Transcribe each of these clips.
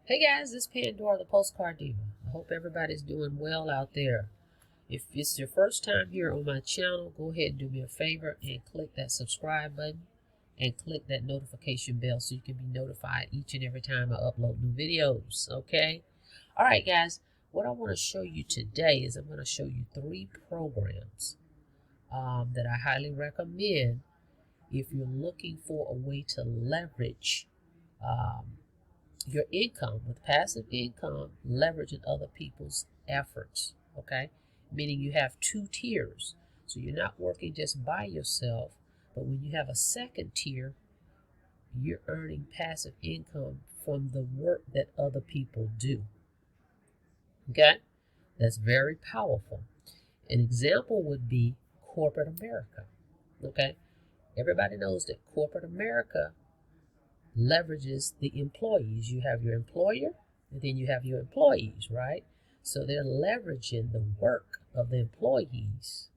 Hey guys, this is Pandora, the Postcard Diva. I hope everybody's doing well out there. If it's your first time here on my channel, go ahead and do me a favor and click that subscribe button and click that notification bell so you can be notified each and every time I upload new videos, okay? All right, guys, what I want to show you today is I'm going to show you 3 programs that I highly recommend if you're looking for a way to leverage your income with passive income, leveraging other people's efforts, okay? Meaning you have 2 tiers. So you're not working just by yourself, but when you have a second tier, you're earning passive income from the work that other people do, okay? That's very powerful. An example would be corporate America, okay? Everybody knows that corporate America leverages the employees. You have your employer, and then you have your employees, right? So they're leveraging the work of the employees,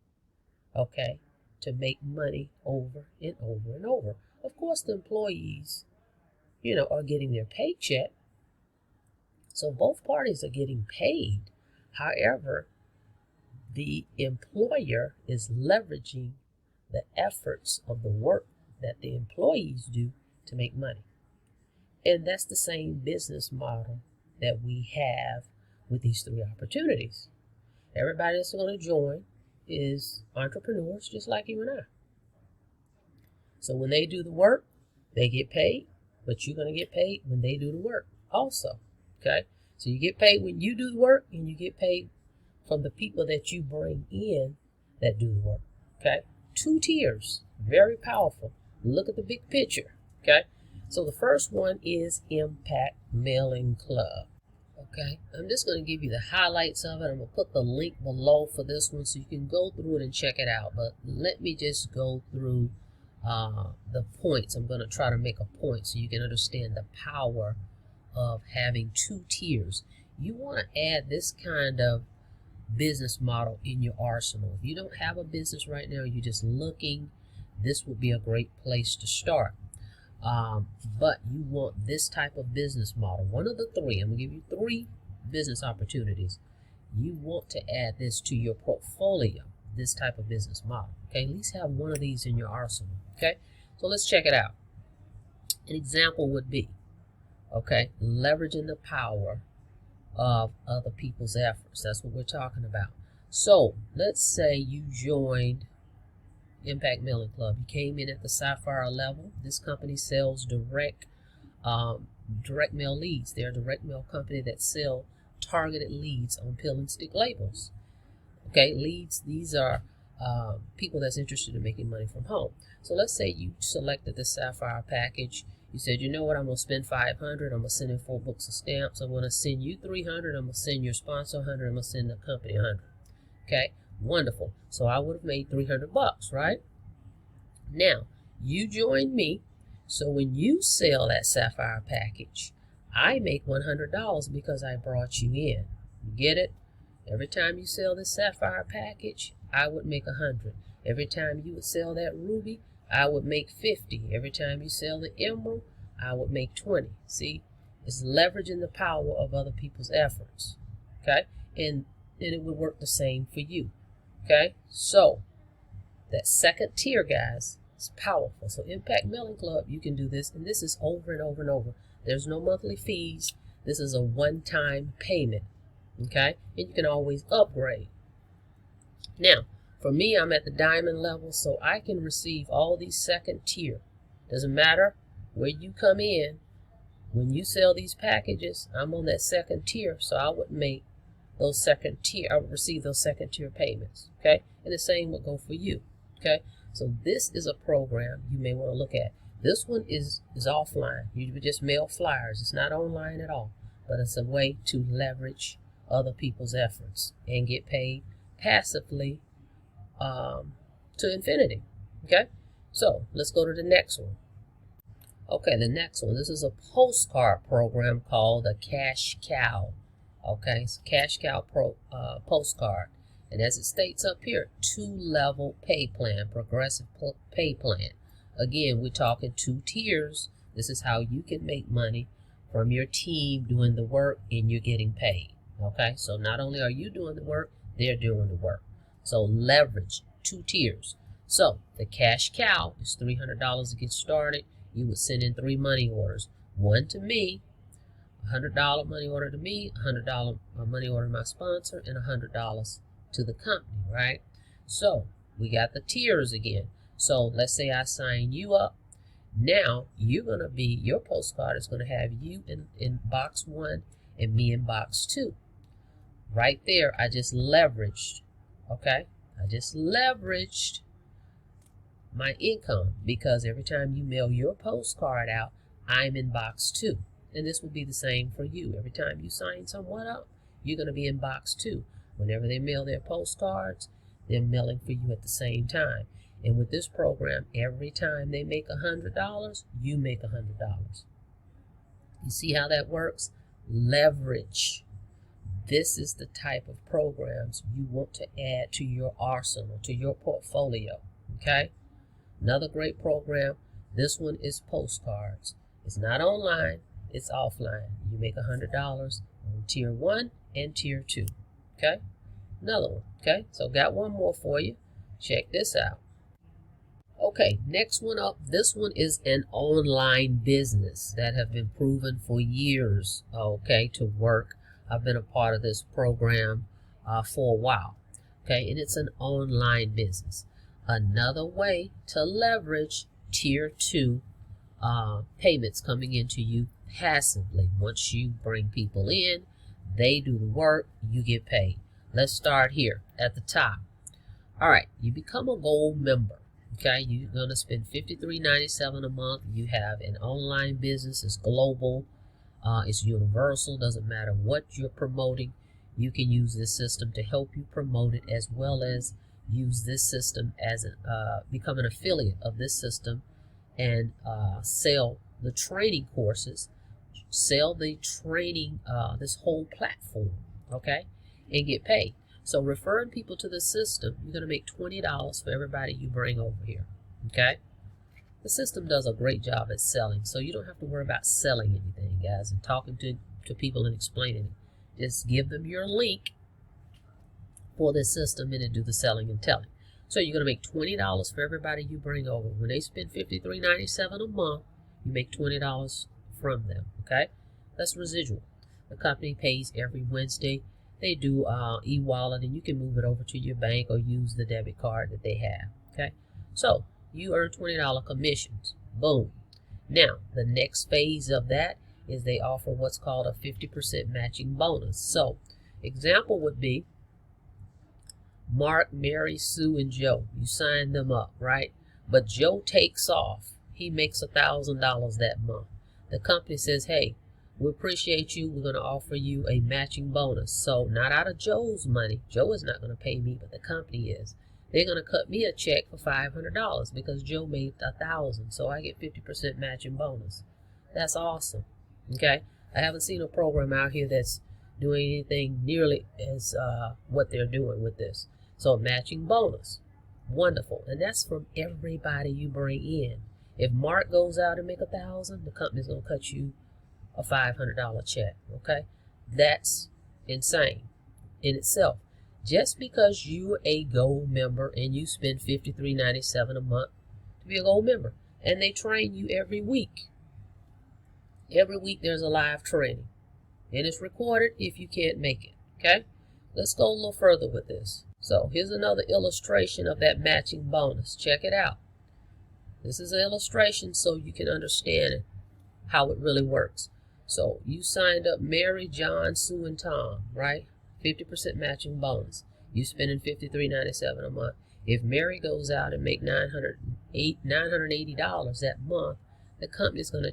okay, to make money over and over and over. Of course, the employees, are getting their paycheck. So both parties are getting paid. However, the employer is leveraging the efforts of the work that the employees do to make money. And that's the same business model that we have with these 3 opportunities. Everybody that's going to join is entrepreneurs just like you and I. So when they do the work, they get paid, but you're going to get paid when they do the work also, okay? So you get paid when you do the work, and you get paid from the people that you bring in that do the work, okay? 2 tiers, very powerful. Look at the big picture, okay? So the first one is Impact Mailing Club. Okay, I'm just going to give you the highlights of it. I'm going to put the link below for this one so you can go through it and check it out. But let me just go through the points. I'm going to try to make a point so you can understand the power of having 2 tiers. You want to add this kind of business model in your arsenal. If you don't have a business right now, you're just looking, this would be a great place to start. But you want this type of business model. One of the 3, I'm going to give you 3 business opportunities. You want to add this to your portfolio, this type of business model. Okay, at least have one of these in your arsenal. Okay, so let's check it out. An example would be, okay, leveraging the power of other people's efforts. That's what we're talking about. So let's say you joined Impact Mailing Club. You came in at the Sapphire level. This company sells direct mail leads. They're a direct mail company that sell targeted leads on pill and stick labels. Okay, leads, these are people that's interested in making money from home. So let's say you selected the Sapphire package. You said, you know what, I'm going to spend $500. I'm going to send in 4 books of stamps. I'm going to send you $300. I'm going to send your sponsor $100. I'm going to send the company $100. Okay, wonderful. So I would have made $300, right? Now, you join me. So when you sell that Sapphire package, I make $100 because I brought you in. You get it? Every time you sell this Sapphire package, I would make $100. Every time you would sell that Ruby, I would make $50. Every time you sell the Emerald, I would make $20. See, it's leveraging the power of other people's efforts. Okay? And it would work the same for you. Okay? So, that second tier, guys, is powerful. So Impact Mailing Club, you can do this, and this is over and over and over. There's no monthly fees. This is a one-time payment. Okay? And you can always upgrade. Now, for me, I'm at the diamond level, so I can receive all these second tier. Doesn't matter where you come in. When you sell these packages, I'm on that second tier, so I would make those second tier, I would receive those second tier payments. Okay? And the same would go for you. Okay? So this is a program you may want to look at. This one is offline. You would just mail flyers. It's not online at all, but it's a way to leverage other people's efforts and get paid passively to infinity. Okay, so let's go to the next one. Okay, the next one, this is a postcard program called the Cash Cow. Okay, it's Cash Cow postcard, and as it states up here, 2-level pay plan, progressive pay plan. Again, we're talking 2 tiers. This is how you can make money from your team doing the work, and you're getting paid. Okay, so not only are you doing the work, they're doing the work. So leverage, 2 tiers. So the cash cow is $300 to get started. You would send in 3 money orders. One to me, $100 money order to me, $100 money order to my sponsor, and $100 to the company, right? So we got the tiers again. So let's say I sign you up. Now you're going to be, your postcard is going to have you in box 1 and me in box 2. Right there, I just leveraged, okay? I just leveraged my income, because every time you mail your postcard out, I'm in box 2. And this will be the same for you. Every time you sign someone up, you're going to be in box 2. Whenever they mail their postcards, they're mailing for you at the same time. And with this program, every time they make $100, you make $100. You see how that works? Leverage. This is the type of programs you want to add to your arsenal, to your portfolio, okay? Another great program, this one is postcards. It's not online, it's offline. You make $100 on tier 1 and tier 2, okay? Another one, okay? So got one more for you. Check this out. Okay, next one up, this one is an online business that have been proven for years, okay, to work. I've been a part of this program for a while, okay, and it's an online business. Another way to leverage tier 2 payments coming into you passively. Once you bring people in, they do the work, you get paid. Let's start here at the top. All right, you become a gold member. Okay, you're going to spend $53.97 a month. You have an online business. It's global. It's universal. Doesn't matter what you're promoting. You can use this system to help you promote it, as well as use this system as become an affiliate of this system and sell the training courses, sell the training, this whole platform, okay, and get paid. So referring people to the system, you're going to make $20 for everybody you bring over here, okay? The system does a great job at selling, so you don't have to worry about selling anything, guys, and talking to people and explaining it. Just give them your link for this system and then do the selling and telling. So you're going to make $20 for everybody you bring over. When they spend $53.97 a month, you make $20 from them, okay? That's residual. The company pays every Wednesday. They do e-wallet, and you can move it over to your bank or use the debit card that they have, okay? So you earn $20 commissions. Boom. Now, the next phase of that is they offer what's called a 50% matching bonus. So example would be Mark, Mary, Sue, and Joe. You sign them up, right? But Joe takes off. He makes $1,000 that month. The company says, hey, we appreciate you. We're going to offer you a matching bonus. So not out of Joe's money. Joe is not going to pay me, but the company is. They're going to cut me a check for $500 because Joe made $1,000. So I get 50% matching bonus. That's awesome. Okay. I haven't seen a program out here that's doing anything nearly as what they're doing with this. So matching bonus. Wonderful. And that's from everybody you bring in. If Mark goes out and make $1,000, the company's going to cut you a $500 check, okay? That's insane in itself. Just because you're a gold member and you spend $53.97 a month to be a gold member, and they train you every week. Every week there's a live training, and it's recorded if you can't make it, okay? Let's go a little further with this. So here's another illustration of that matching bonus. Check it out. This is an illustration so you can understand how it really works. So you signed up Mary, John, Sue, and Tom, right? 50% matching bonus. You spending $53.97 a month. If Mary goes out and make $980 that month, the company's going to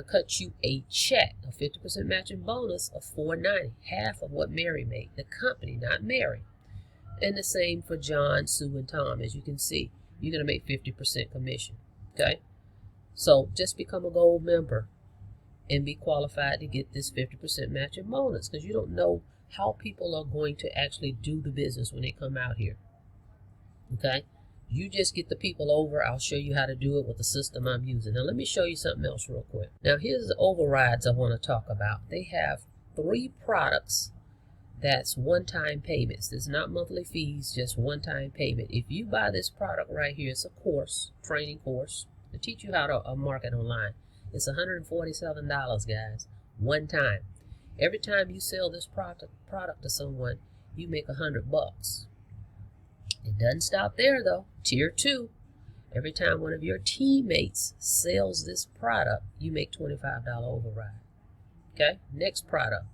cut you a check, a 50% matching bonus of $490, half of what Mary made. The company, not Mary. And the same for John, Sue, and Tom. As you can see, you're going to make 50% commission. Okay? So just become a gold member and be qualified to get this 50% matching bonus, because you don't know how people are going to actually do the business when they come out here. Okay? You just get the people over. I'll show you how to do it with the system I'm using. Now let me show you something else real quick. Now here's the overrides I want to talk about. They have 3 products that's one-time payments. There's not monthly fees, just one-time payment. If you buy this product right here, it's a course, training course, to teach you how to market online. It's $147, guys, one time. Every time you sell this product to someone, you make $100. It doesn't stop there though. Tier 2, every time one of your teammates sells this product, you make $25 override. Okay, next product.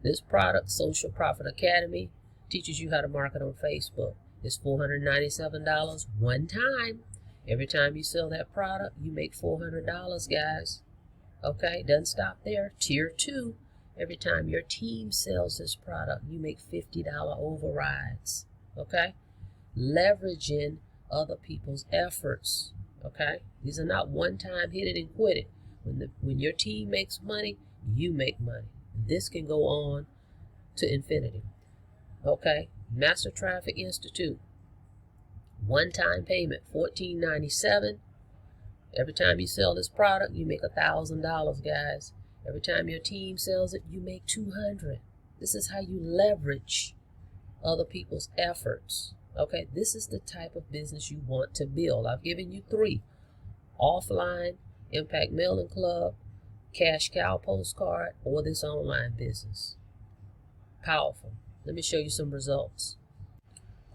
This product, Social Profit Academy, teaches you how to market on Facebook. It's $497 one time. Every time you sell that product, you make $400, guys. Okay, doesn't stop there. Tier 2, every time your team sells this product, you make $50 overrides. Okay, leveraging other people's efforts. Okay, these are not one-time hit it and quit it. When your team makes money, you make money. This can go on to infinity. Okay, Master Traffic Institute, one-time payment, $14.97. Every time you sell this product, you make $1,000, guys. Every time your team sells it, you make $200. This is how you leverage other people's efforts. Okay, this is the type of business you want to build. I've given you 3: offline, Impact Mailing Club, Cash Cow Postcard, or this online business. Powerful. Let me show you some results.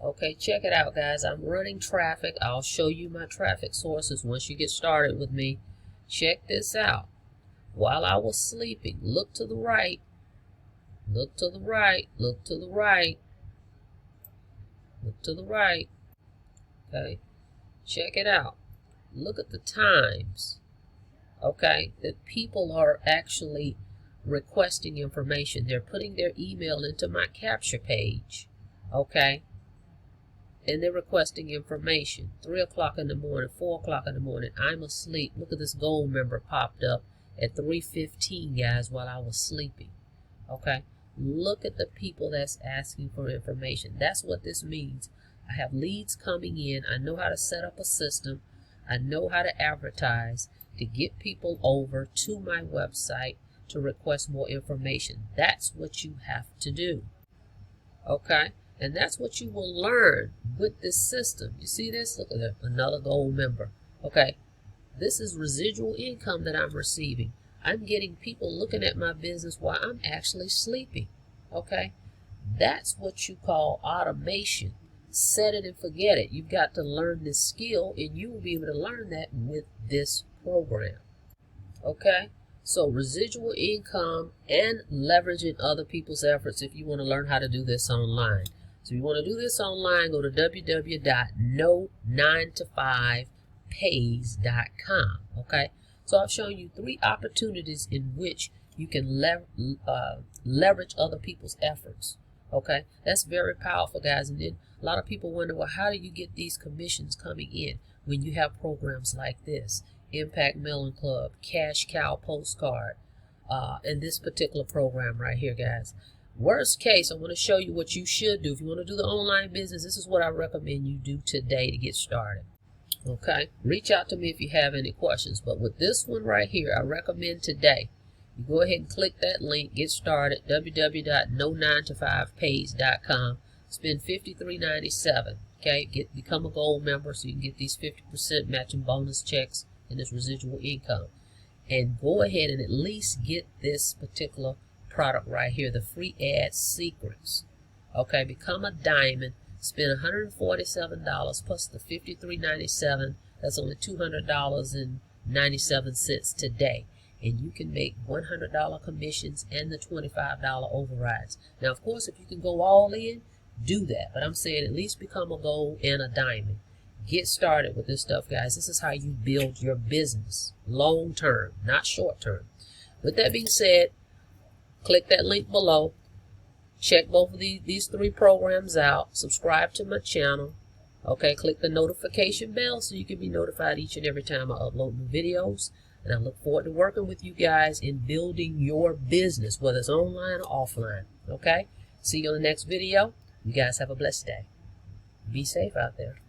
Okay, check it out, guys. I'm running traffic. I'll show you my traffic sources once you get started with me. Check this out. While I was sleeping, look to the right, look to the right, look to the right, look to the right. Okay, check it out. Look at the times, okay, that people are actually requesting information. They're putting their email into my capture page, okay, and they're requesting information. 3 o'clock in the morning, 4 o'clock in the morning, I'm asleep. Look at this gold member popped up at 3:15, guys, while I was sleeping. Okay, look at the people that's asking for information. That's what this means. I have leads coming in. I know how to set up a system. I know how to advertise to get people over to my website to request more information. That's what you have to do. Okay, and that's what you will learn with this system. You see this? Look at that, another gold member. Okay, this is residual income that I'm receiving. I'm getting people looking at my business while I'm actually sleeping. Okay, that's what you call automation. Set it and forget it. You've got to learn this skill, and you will be able to learn that with this program. Okay, so residual income and leveraging other people's efforts if you want to learn how to do this online. So if you want to do this online, go to www.no9to5pays.com. Okay, so I've shown you 3 opportunities in which you can leverage other people's efforts. Okay, that's very powerful, guys. And then a lot of people wonder, well, how do you get these commissions coming in when you have programs like this? Impact Mailing Club, Cash Cow Postcard, and this particular program right here, guys. Worst case, I want to show you what you should do. If you want to do the online business, this is what I recommend you do today to get started. Okay, reach out to me if you have any questions. But with this one right here, I recommend today, you go ahead and click that link, get started, www.no9to5pays.com. Spend $53.97. Okay, become a gold member so you can get these 50% matching bonus checks and this residual income. And go ahead and at least get this particular product right here, the free ad secrets. Okay, become a diamond. Spend $147 plus the $53.97. That's only $200.97 today. And you can make $100 commissions and the $25 overrides. Now, of course, if you can go all in, do that. But I'm saying at least become a gold and a diamond. Get started with this stuff, guys. This is how you build your business long term, not short term. With that being said, click that link below. Check both of these 3 programs out. Subscribe to my channel. Okay, click the notification bell so you can be notified each and every time I upload new videos. And I look forward to working with you guys in building your business, whether it's online or offline. Okay? See you on the next video. You guys have a blessed day. Be safe out there.